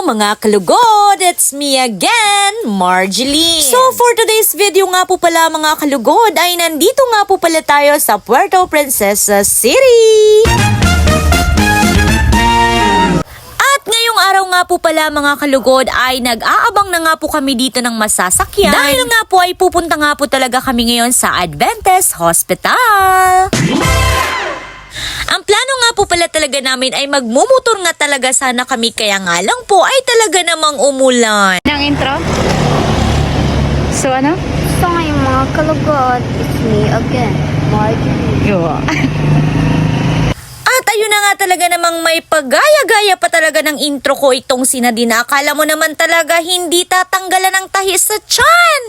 mga kalugod! It's me again, Marjeline. So for today's video nga po pala mga kalugod ay nandito nga po pala tayo sa Puerto Princesa City. At ngayong araw nga po pala mga kalugod ay nag-aabang na nga po kami dito ng masasakyan. Dahil nga po ay pupunta nga po talaga kami ngayon sa Adventist Hospital. Ang plano nga po pala talaga namin ay magmumotor nga talaga sana kami, kaya nga lang po ay talaga namang umulan. Ang intro? So ano? So ngayong mga kalugod, it's me again, Marjorie. At ayun na nga talaga namang may pagaya-gaya pa talaga ng intro ko itong si Nadine. Akala mo naman talaga hindi tatanggalan ng tahi sa tiyan.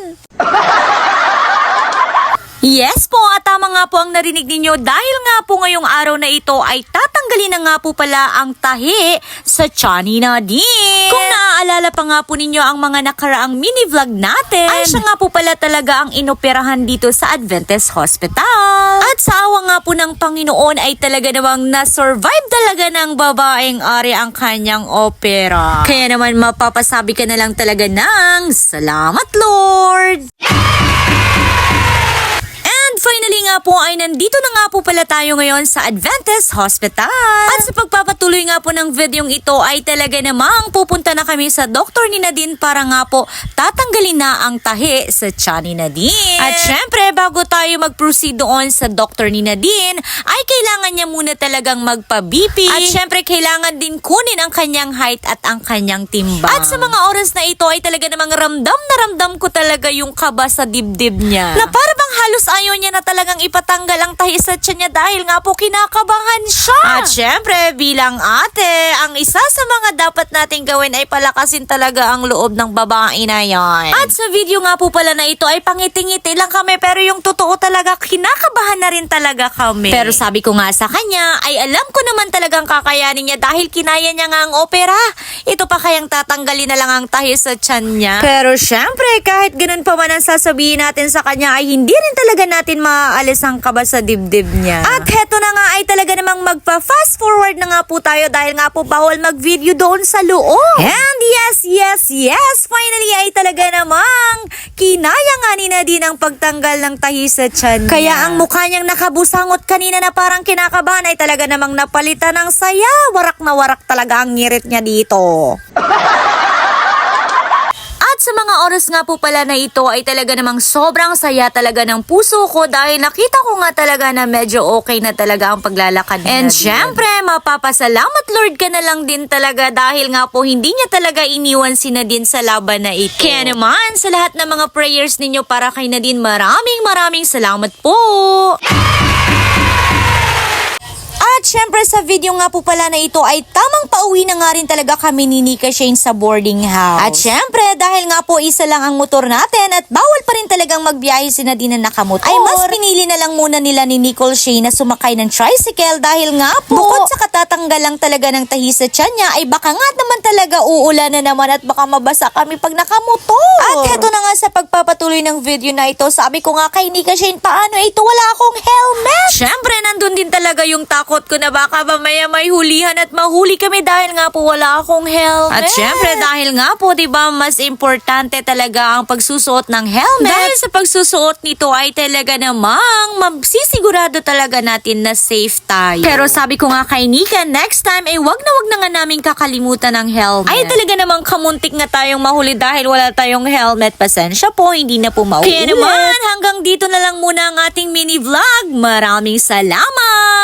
Yes po, at tama nga po ang narinig ninyo dahil nga po ngayong araw na ito ay tatanggalin na nga po pala ang tahi sa tiyan ni Nadine. Kung naaalala pa nga po ninyo ang mga nakaraang mini-vlog natin, ay siya nga po pala talaga ang inoperahan dito sa Adventist Hospital. At sa awa nga po ng Panginoon ay talaga namang na-survive talaga ng babaeng ari ang kanyang opera. Kaya naman mapapasabi ka na lang talaga ng salamat Lord! Finally nga po ay nandito na nga po pala tayo ngayon sa Adventist Hospital. At sa pagpapatuloy nga po ng videong ito ay talaga namang pupunta na kami sa doktor ni Nadine para nga po tatanggalin na ang tahi sa tiyan ni Nadine. At syempre bago tayo mag-proceed doon sa doktor ni Nadine ay kailangan niya muna talagang magpa-BP. At syempre kailangan din kunin ang kanyang height at ang kanyang timbang. At sa mga oras na ito ay talaga namang ramdam na ramdam ko talaga yung kaba sa dibdib niya. Na para bang halos ayaw niya na talagang ipatanggal ang tahi sa tiyan niya dahil nga po kinakabahan siya. At syempre, bilang ate, ang isa sa mga dapat nating gawin ay palakasin talaga ang loob ng babae na yan. At sa video nga po pala na ito ay pangiti-ngiti lang kami pero yung totoo talaga kinakabahan na rin talaga kami. Pero sabi ko nga sa kanya ay alam ko naman talagang kakayanin niya dahil kinaya niya nga ang opera. Ito pa kayang tatanggalin na lang ang tahi sa tiyan niya. Pero syempre, kahit ganun pa man ang sasabihin natin sa kanya ay hindi rin talaga natin maaalis ang kaba sa dibdib niya. At heto na nga ay talaga namang magpa-fast forward na nga po tayo dahil nga po bawal mag-video doon sa loob. And yes, finally ay talaga namang kinaya nga ni Nadine ang pagtanggal ng tahi sa tiyan niya. Kaya ang mukha niyang nakabusangot kanina na parang kinakabahan ay talaga namang napalitan ng saya. Warak na warak talaga ang ngirit niya dito. At sa mga oras nga po pala na ito ay talaga namang sobrang saya talaga ng puso ko dahil nakita ko nga talaga na medyo okay na talaga ang paglalakad niya. And syempre, mapapasalamat Lord ka na lang din talaga dahil nga po hindi niya talaga iniwan si Nadine sa laban na ito. Kaya naman, sa lahat ng mga prayers ninyo para kay Nadine, maraming salamat po! At syempre sa video nga po pala na ito ay tamang pauwi na nga rin talaga kami ni Nika Shane sa boarding house. At syempre dahil nga po isa lang ang motor natin at bawal pa rin talagang magbiyahe si Nadine na nakamotor, ay mas pinili na lang muna nila ni Nicole Shane na sumakay ng tricycle dahil nga po bukod sa katatanggal lang talaga ng tahi sa tiyan niya ay baka nga naman talaga uulan na naman at baka mabasa kami pag nakamotor. At heto na nga sa pagpapatuloy ng video na ito, sabi ko nga kay Nika Shane, paano ito wala akong helmet? Syempre nandun din talaga yung takot ko na baka mamaya may hulihan at mahuli kami dahil nga po wala akong helmet. At syempre dahil nga po diba mas importante talaga ang pagsusuot ng helmet. Dahil sa pagsusuot nito ay talaga namang magsisigurado talaga natin na safe tayo. Pero sabi ko nga kay Nika, next time ay wag na nga namin kakalimutan ng helmet. Ay talaga namang kamuntik nga tayong mahuli dahil wala tayong helmet. Pasensya po, hindi na po mauulit. Kaya naman hanggang dito na lang muna ang ating mini vlog. Maraming salamat!